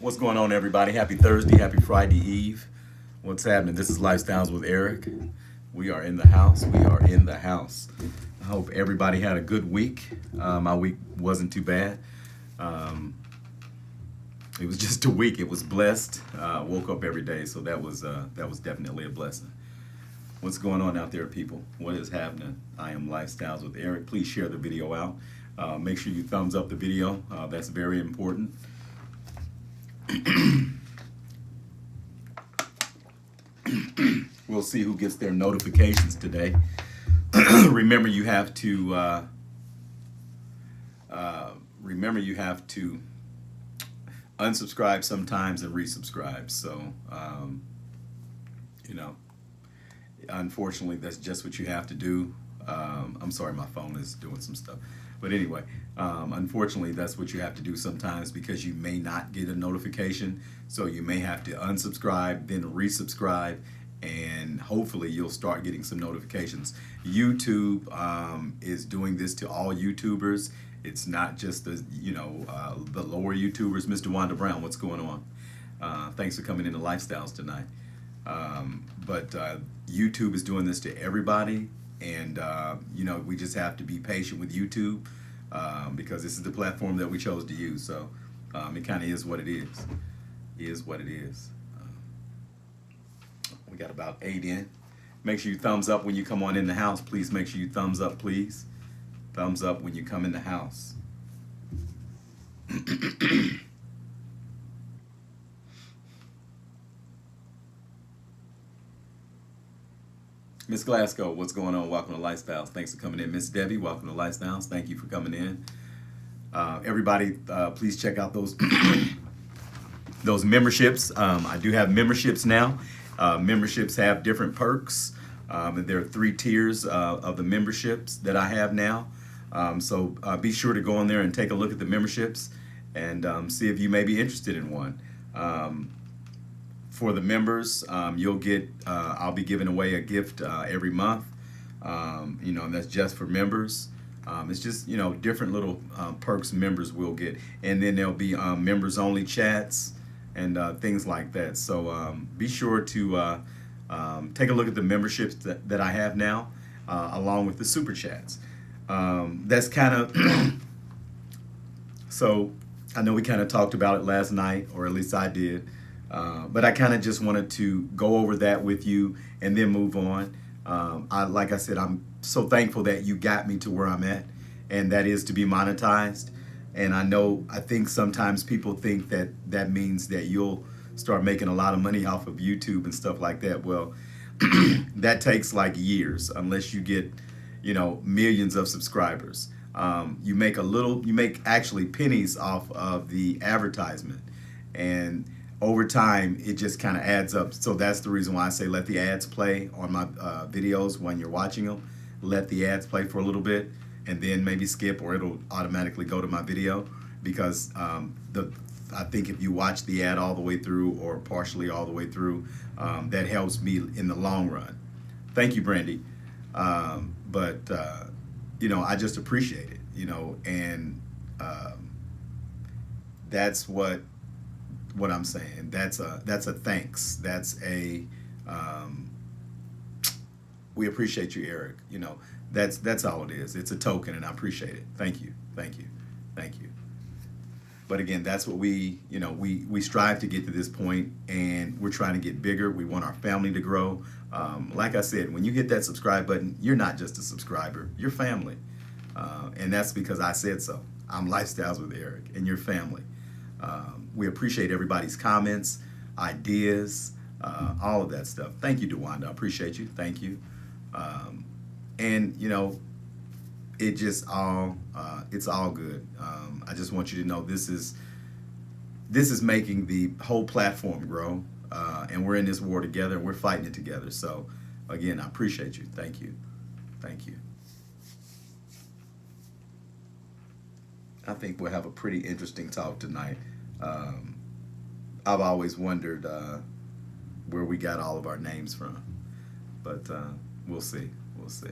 What's going on, everybody? Happy Thursday, happy Friday Eve. What's happening? This is Lifestyles with Eric. We are in the house. We are in the house. I hope everybody had a good week. My week wasn't too bad. Um, it was just a week. It was blessed. Woke up every day, so that was definitely a blessing. What's going on out there, people? What is happening? I am Lifestyles with Eric. Please share the video out. Make sure you thumbs up the video. That's very important. We'll see who gets their notifications today. remember, you have to remember you have to unsubscribe sometimes and resubscribe. So, you know, unfortunately, that's just what you have to do. I'm sorry, my phone is doing some stuff. But anyway, unfortunately, that's what you have to do sometimes because you may not get a notification. So you may have to unsubscribe, then resubscribe, and hopefully you'll start getting some notifications. YouTube is doing this to all YouTubers. It's not just the lower YouTubers. Mr. Wanda Brown, what's going on? Thanks for coming into Lifestyles tonight. But YouTube is doing this to everybody, and we just have to be patient with YouTube because this is the platform that we chose to use. So it kind of is what it is. Is what it is. We got about 8 in. Make sure you thumbs up when you come on in the house. Please make sure you thumbs up, please. Thumbs up when you come in the house. Miss Glasgow, what's going on? Welcome to Lifestyles. Thanks for coming in. Miss Debbie, welcome to Lifestyles. Thank you for coming in. Everybody, please check out those those memberships. I do have memberships now. Memberships have different perks, and there are 3 tiers of the memberships that I have now. So be sure to go on there and take a look at the memberships and see if you may be interested in one. For the members, you'll get, I'll be giving away a gift every month, and that's just for members. It's just, different little perks members will get. And then there'll be members only chats and things like that. So be sure to take a look at the memberships that I have now, along with the super chats. That's kind of, so I know we kind of talked about it last night, or at least I did. But I kind of just wanted to go over that with you and then move on. Like I said, I'm so thankful that you got me to where I'm at, and that is to be monetized. And I think sometimes people think that that means that you'll start making a lot of money off of YouTube and stuff like that. Well, that takes like years unless you get, millions of subscribers. You make actually pennies off of the advertisement. And over time, it just kind of adds up. So that's the reason why I say let the ads play on my videos when you're watching them. Let the ads play for a little bit and then maybe skip, or it'll automatically go to my video, because I think if you watch the ad all the way through or partially all the way through, that helps me in the long run. Thank you, Brandy. But I just appreciate it, and that's what I'm saying. That's a thanks. That's a we appreciate you, Eric. That's all it is. It's a token, and I appreciate it. Thank you, thank you, thank you. But again, that's what we strive to get to this point, and we're trying to get bigger. We want our family to grow. Like I said, when you hit that subscribe button, you're not just a subscriber, you're family. And that's because I said so. I'm Lifestyles with Eric, and your family. We appreciate everybody's comments, ideas, all of that stuff. Thank you, DeWanda. I appreciate you. Thank you. And it just it's all good. I just want you to know this is making the whole platform grow, and we're in this war together, and we're fighting it together. So again, I appreciate you. Thank you. Thank you. I think we'll have a pretty interesting talk tonight. I've always wondered where we got all of our names from, but we'll see. We'll see.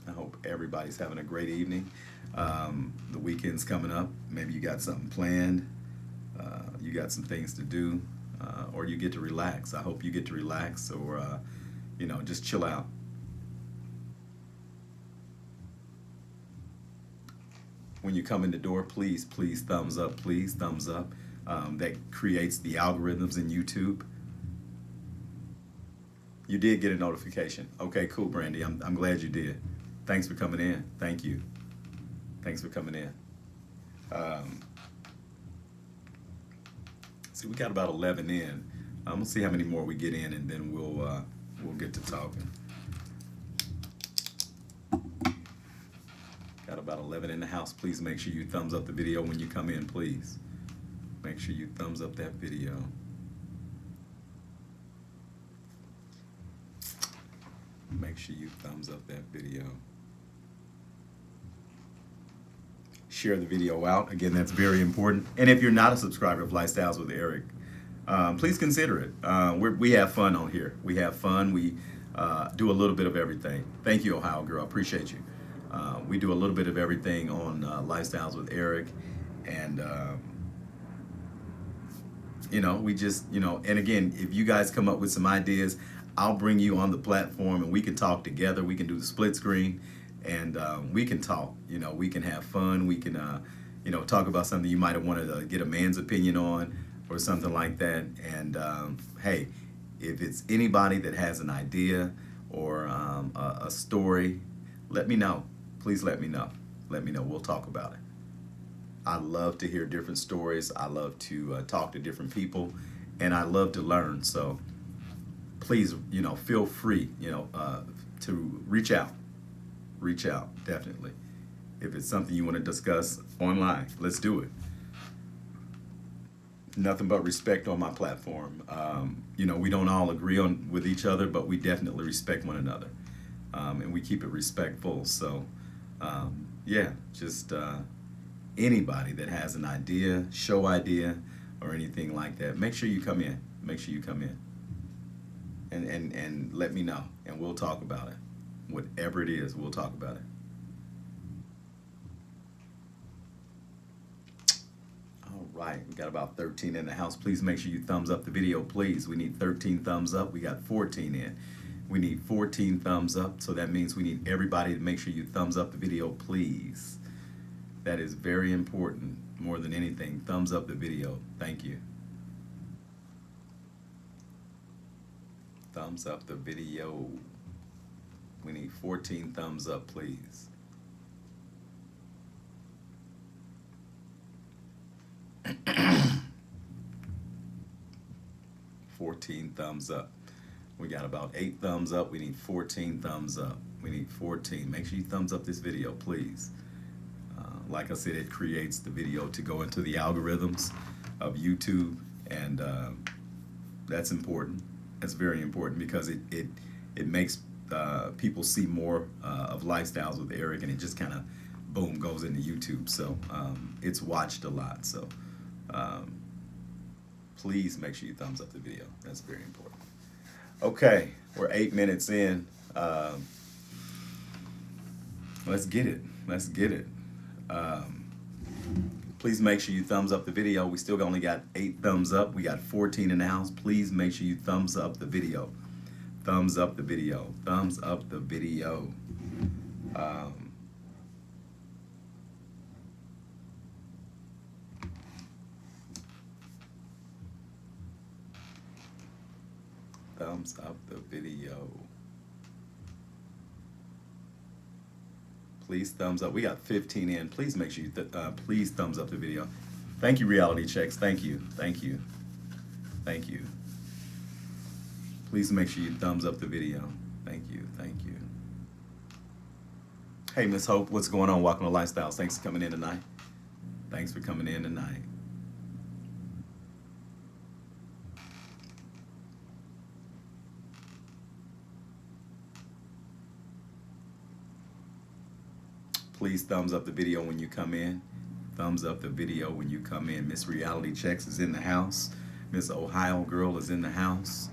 I hope everybody's having a great evening. The weekend's coming up. Maybe you got something planned. You got some things to do, or you get to relax. I hope you get to relax, or just chill out. When you come in the door, please thumbs up, please thumbs up. That creates the algorithms in YouTube. You did get a notification. Okay, cool, Brandy. I'm glad you did. Thanks for coming in. Thank you. Thanks for coming in. See, we got about 11 in. We'll see how many more we get in, and then we'll get to talking. Got about 11 in the house. Please make sure you thumbs up the video when you come in, please. Make sure you thumbs up that video. Make sure you thumbs up that video. Share the video out. Again, that's very important. And if you're not a subscriber of Lifestyles with Eric, please consider it. We have fun on here. We have fun. We do a little bit of everything. Thank you, Ohio girl. Appreciate you. We do a little bit of everything on Lifestyles with Eric. And, we just, and again, if you guys come up with some ideas, I'll bring you on the platform and we can talk together. We can do the split screen. And we can talk, we can have fun. We can, talk about something you might have wanted to get a man's opinion on or something like that. And hey, if it's anybody that has an idea or a story, let me know. Please let me know. Let me know. We'll talk about it. I love to hear different stories. I love to talk to different people, and I love to learn. So please, feel free, to reach out. Reach out, definitely. If it's something you want to discuss online, let's do it. Nothing but respect on my platform. We don't all agree with each other, but we definitely respect one another. And we keep it respectful. So, just anybody that has an idea, show idea, or anything like that, make sure you come in. Make sure you come in. And let me know, and we'll talk about it. Whatever it is, we'll talk about it. All right, we got about 13 in the house. Please make sure you thumbs up the video, please. We need 13 thumbs up. We got 14 in. We need 14 thumbs up, so that means we need everybody to make sure you thumbs up the video, please. That is very important, more than anything. Thumbs up the video. Thank you. Thumbs up the video. We need 14 thumbs up, please. Thumbs up. We got about 8 thumbs up. We need 14 thumbs up. We need 14. Make sure you thumbs up this video, please. Like I said, it creates the video to go into the algorithms of YouTube, and that's important. That's very important because it makes people see more of Lifestyles with Eric, and it just kind of boom goes into YouTube. So it's watched a lot. So please make sure you thumbs up the video. That's very important. Okay, we're 8 minutes in. Let's get it. Let's get it. Please make sure you thumbs up the video. We still only got 8 thumbs up. We got 14 in the house. Please make sure you thumbs up the video. Thumbs up the video. Thumbs up the video. Thumbs up the video. Please thumbs up. We got 15 in. Please make sure you please thumbs up the video. Thank you, Reality Checks. Thank you. Thank you. Thank you. Please make sure you thumbs up the video. Thank you. Thank you. Hey, Miss Hope, what's going on? Welcome to Lifestyles. Thanks for coming in tonight. Thanks for coming in tonight. Please thumbs up the video when you come in. Thumbs up the video when you come in. Miss Reality Checks is in the house. Miss Ohio Girl is in the house.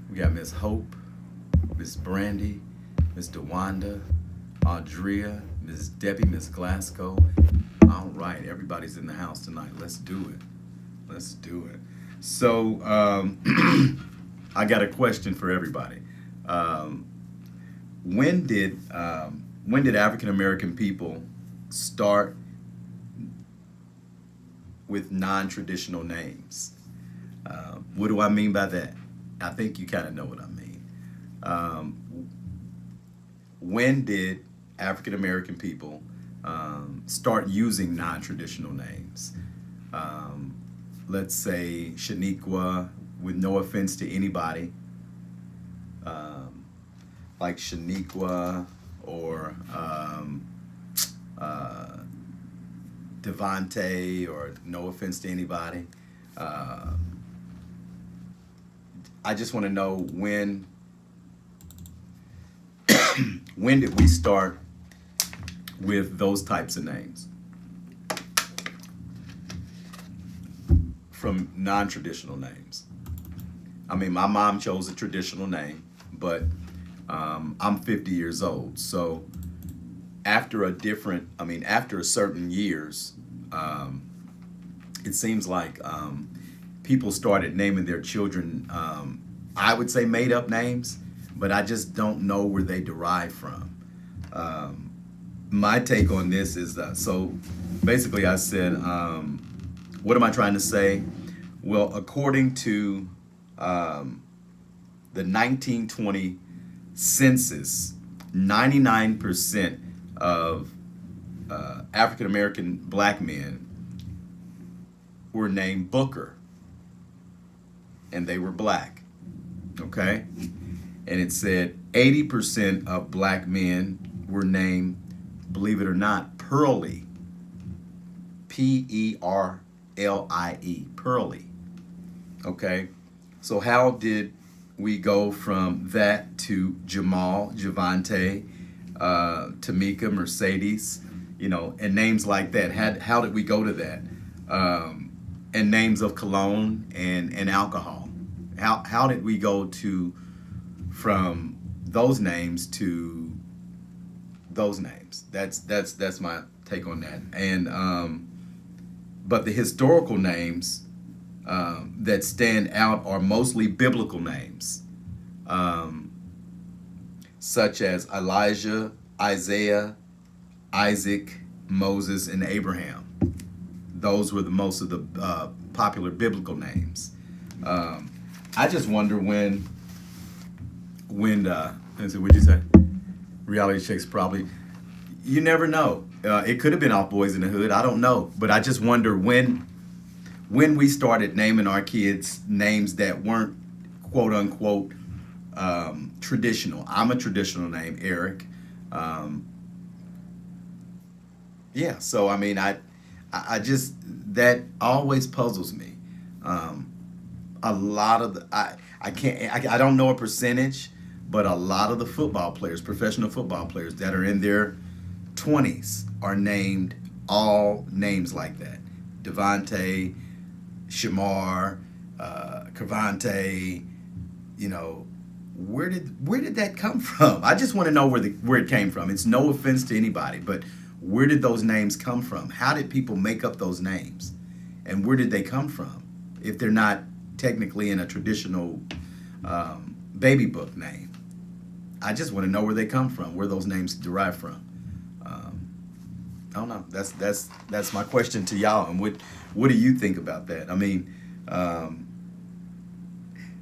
We got Miss Hope, Miss Brandy, Miss DeWanda, Andrea, Miss Debbie, Miss Glasgow. All right, everybody's in the house tonight. Let's do it. Let's do it. So, I got a question for everybody. Um, when did African American people start with non-traditional names? What do I mean by that? I think you kind of know what I mean. Um, when did African American people start using non-traditional names? Um, let's say Shaniqua, with no offense to anybody, um, like Shaniqua or uh, Devante, or no offense to anybody. Uh, I just want to know when did we start with those types of names from non-traditional names? I mean, my mom chose a traditional name, but I'm 50 years old, so after a certain years, um, it seems like people started naming their children, I would say made up names, but I just don't know where they derive from. Um, my take on this is so basically, I said, what am I trying to say? Well, according to um, the 1920 census, 99% of African American black men were named Booker, and they were black. Okay? And it said 80% of black men were named, believe it or not, Pearlie. Pearlie. Pearlie. Okay? So, how did we go from that to Jamal, Javante, Tamika, Mercedes, and names like that? How did we go to that? And names of cologne and alcohol. How did we go to from those names to those names? That's my take on that. And but the historical names that stand out are mostly biblical names, um, such as Elijah, Isaiah, Isaac, Moses, and Abraham. Those were the most of the popular biblical names. Um, I just wonder when let's see, what'd you say? Reality checks probably. You never know. It could have been off Boys in the Hood. I don't know, but I just wonder when we started naming our kids names that weren't quote unquote traditional. I'm a traditional name, Eric. Um, yeah, so I mean, I just that always puzzles me. Um, a lot of I can't I don't know a percentage, but a lot of the football players, professional football players that are in their 20s, are named all names like that. Devontae, Shamar, Cavante, you know, where did that come from? I just want to know where it came from. It's no offense to anybody, but where did those names come from? How did people make up those names, and where did they come from? If they're not technically in a traditional baby book name, I just want to know where they come from, where those names derive from. Um, I don't know. That's my question to y'all. And what do you think about that? I mean, um,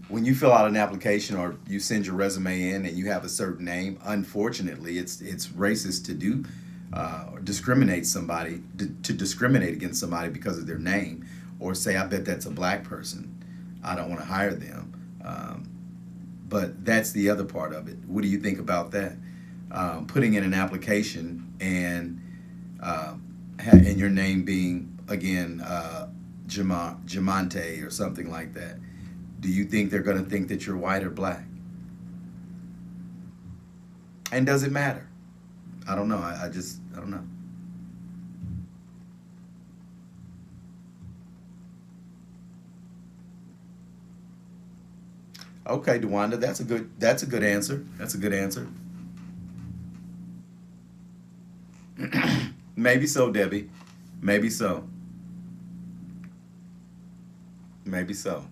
when you fill out an application or you send your resume in and you have a certain name, unfortunately, it's racist to do or discriminate somebody to discriminate against somebody because of their name, or say, I bet that's a black person, I don't want to hire them. But that's the other part of it. What do you think about that? Putting in an application and and your name being again Jamante or something like that. Do you think they're going to think that you're white or black? And does it matter? I don't know. I don't know. Okay, Dewanda, that's a good answer. That's a good answer. Maybe so, Debbie. Maybe so. Maybe so.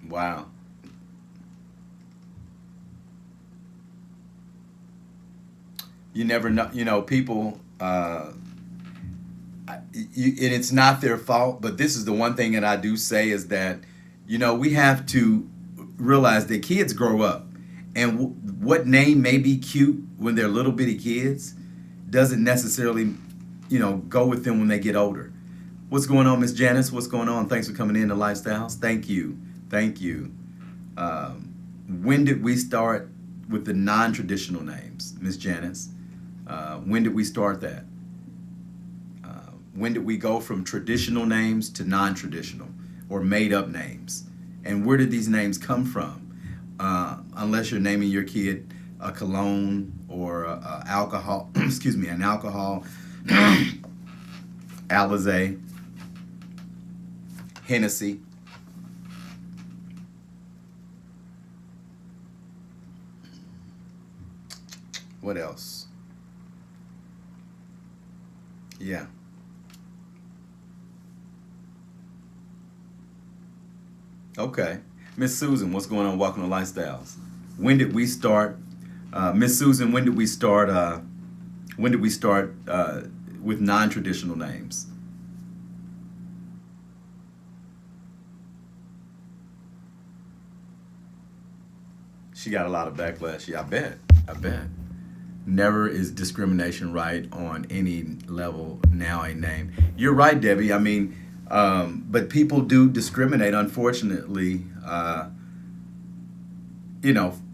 Wow. You never know. You know, people. And it's not their fault. But this is the one thing that I do say is that, we have to realize that kids grow up, and what name may be cute when they're little bitty kids doesn't necessarily, go with them when they get older. What's going on, Miss Janice? What's going on? Thanks for coming in to Lifestyles. Thank you. Thank you. When did we start with the non-traditional names, Miss Janice? When did we start that? When did we go from traditional names to non-traditional or made-up names? And where did these names come from? Unless you're naming your kid a cologne or alcohol, excuse me, an alcohol, Alizé, Hennessy. What else? Yeah. Okay. Miss Susan, what's going on? Welcome to Lifestyles. When did we start? Miss Susan, when did we start? When did we start with non-traditional names? She got a lot of backlash. Yeah, I bet. I bet. Never is discrimination right on any level now a name. You're right, Debbie. I mean, but people do discriminate, unfortunately,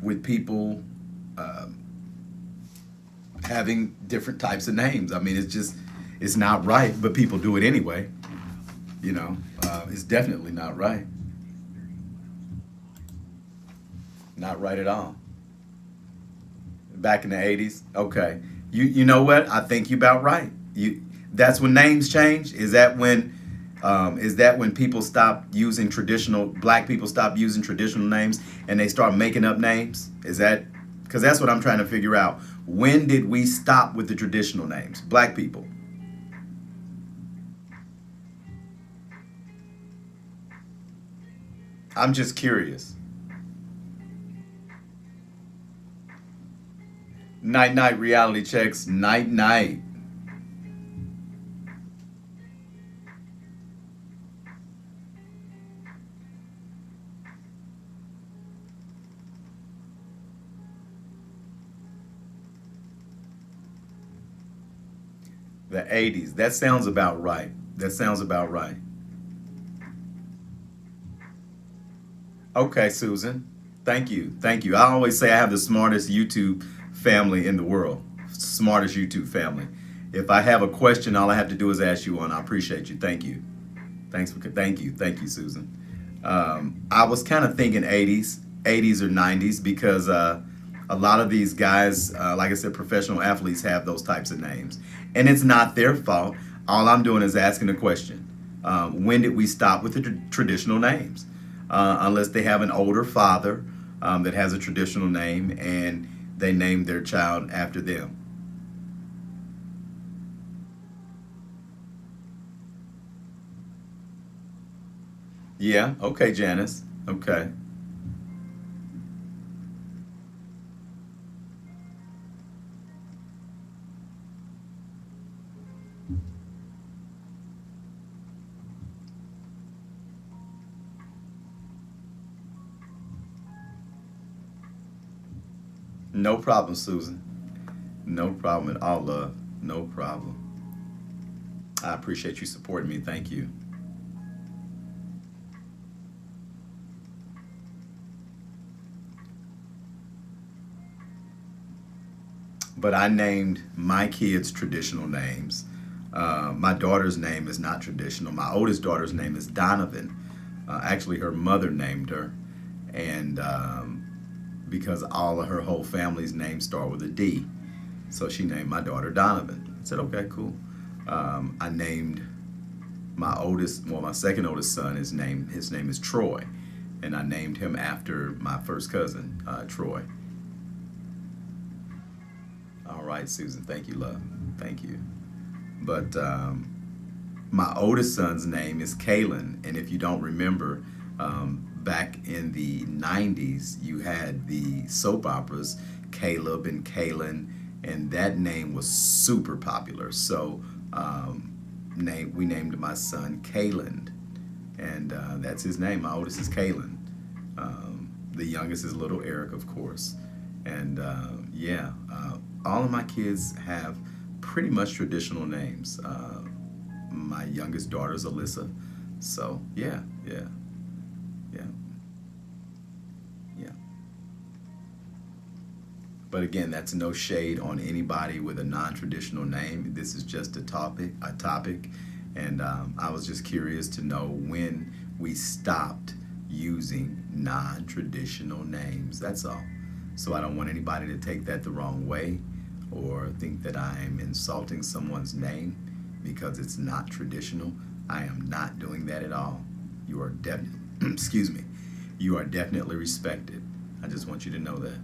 with people having different types of names. I mean, it's not right, but people do it anyway. It's definitely not right. Not right at all. Back in the 80s. Okay. You know what? I think you're about right. That's when names change. Is that when people stop using traditional black people stop using traditional names and they start making up names? Is that because that's what I'm trying to figure out. When did we stop with the traditional names? Black people. I'm just curious. Night night reality checks. Night night. The 80s. That sounds about right. That sounds about right. Okay, Susan. Thank you. Thank you. I always say I have the smartest YouTube family in the world. Smartest YouTube family. If I have a question, all I have to do is ask you one. I appreciate you. Thank you. Thank you. Thank you, Susan. I was kind of thinking 80s or 90s because a lot of these guys, like I said, professional athletes have those types of names. And it's not their fault. All I'm doing is asking a question. When did we stop with the traditional names? Unless they have an older father that has a traditional name and they name their child after them. Yeah, okay, Janice. Okay. No problem, Susan. No problem at all, love. No problem. I appreciate you supporting me. Thank you. But I named my kids traditional names. My daughter's name is not traditional. My oldest daughter's name is Donovan. Actually, her mother named her, and because all of her whole family's names start with a D. So she named my daughter Donovan. I said, okay, cool. I named my second oldest son, his name is Troy, and I named him after my first cousin, Troy. All right, Susan, thank you, love, thank you. But my oldest son's name is Kalen, and if you don't remember, back in the '90s, you had the soap operas Caleb and Kalen, and that name was super popular. So we named my son Kalen, and that's his name. My oldest is Kalen. The youngest is little Eric, of course. And yeah, all of my kids have pretty much traditional names. My youngest daughter is Alyssa. So yeah, yeah, yeah, yeah. But again, that's no shade on anybody with a non-traditional name. This is just a topic, and I was just curious to know when we stopped using non-traditional names. That's all. So I don't want anybody to take that the wrong way or think that I'm insulting someone's name because it's not traditional. I am not doing that at all. You are definitely, excuse me, you are definitely respected. I just want you to know that.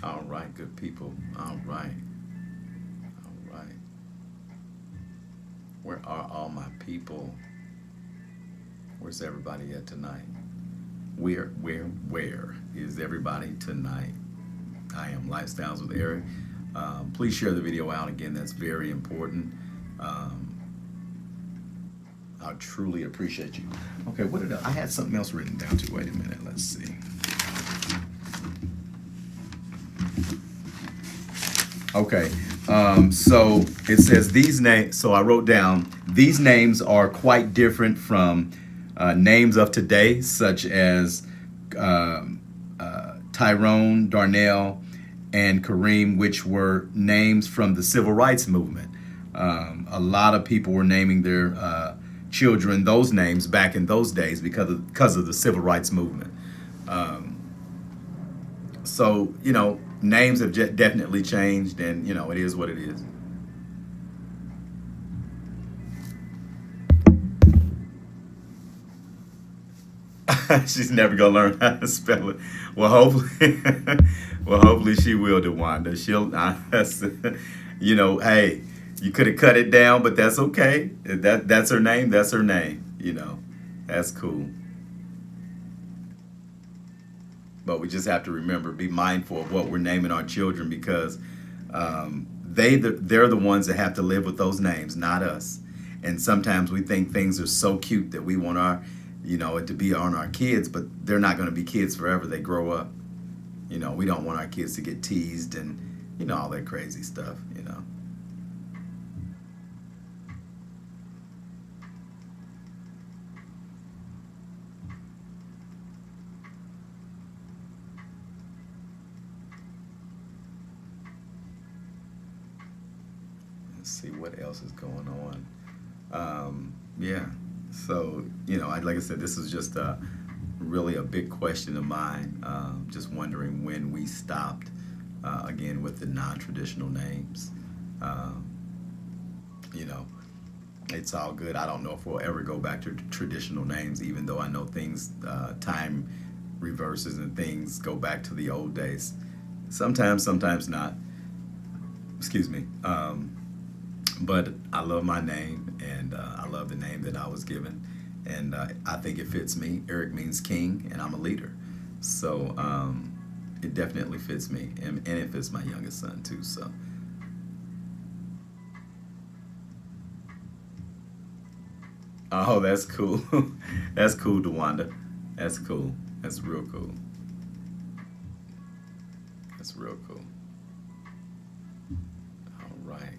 All right, good people. All right, all right. Where are all my people? Where's everybody at tonight? Where is everybody tonight? I am Lifestyles with Eric. Please share the video out again. That's very important. Um, I truly appreciate you. Okay, I had something else written down too. Wait a minute. Let's see. Okay, so it says these names. So I wrote down these names are quite different from names of today, such as Tyrone, Darnell, and Kareem, which were names from the civil rights movement. A lot of people were naming their children those names back in those days because of the civil rights movement. Um, so names have definitely changed, and it is what it is. She's never gonna learn how to spell it. Well, hopefully, well, hopefully she will, DeWanda. She'll, hey, you could have cut it down, but that's okay. That's her name. That's her name. That's cool. But we just have to remember, be mindful of what we're naming our children because they're the ones that have to live with those names, not us. And sometimes we think things are so cute that we want it to be on our kids, but they're not going to be kids forever. They grow up. We don't want our kids to get teased and all that crazy stuff. Let's see what else is going on. Yeah. So, like I said, this is just really a big question of mine. Just wondering when we stopped, again, with the non-traditional names. Um, you know, it's all good. I don't know if we'll ever go back to traditional names, even though I know things, time reverses and things go back to the old days. Sometimes not. Excuse me. But I love my name, and I love the name that I was given, and I think it fits me. Eric means king, and I'm a leader, so it definitely fits me, and it fits my youngest son too. So, oh, that's cool. That's cool, DeWanda. That's cool. That's real cool. That's real cool. All right.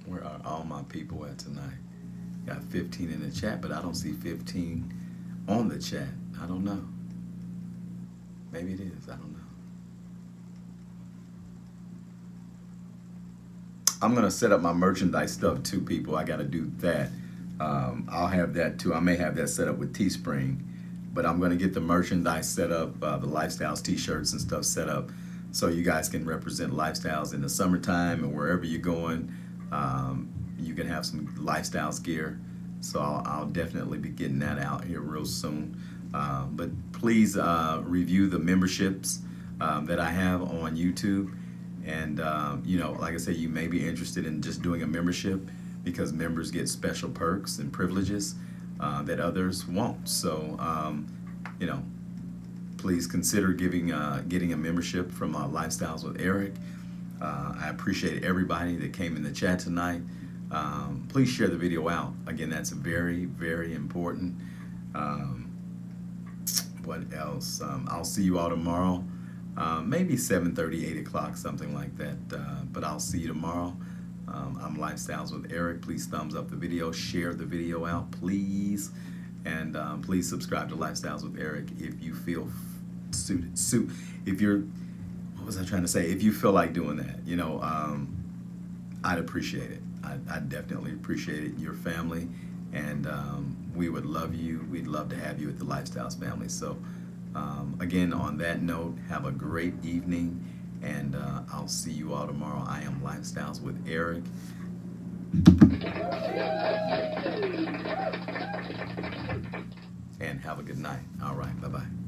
Where are all my people at tonight? Got 15 in the chat, but I don't see 15 on the chat. I don't know. Maybe it is. I don't know. I'm gonna set up my merchandise stuff too, people. I gotta do that. I'll have that too. I may have that set up with Teespring, but I'm gonna get the merchandise set up, the lifestyles T-shirts and stuff set up, so you guys can represent lifestyles in the summertime and wherever you're going. You can have some lifestyles gear. So I'll definitely be getting that out here real soon. But please review the memberships that I have on YouTube. And, you know, like I said, you may be interested in just doing a membership because members get special perks and privileges that others won't. So, you know, please consider getting a membership from Lifestyles with Eric. I appreciate everybody that came in the chat tonight. Please share the video out. Again, that's very, very important. What else? I'll see you all tomorrow. Maybe 7:30, 8 o'clock, something like that. But I'll see you tomorrow. I'm Lifestyles with Eric. Please thumbs up the video. Share the video out, please. And please subscribe to Lifestyles with Eric if you feel suited. If you're, what was I trying to say? If you feel like doing that, you know, I'd appreciate it. I definitely appreciate it. Your family, and we would love you. We'd love to have you at the Lifestyles family. So, again, on that note, have a great evening, and I'll see you all tomorrow. I am Lifestyles with Eric. And have a good night. All right, bye-bye.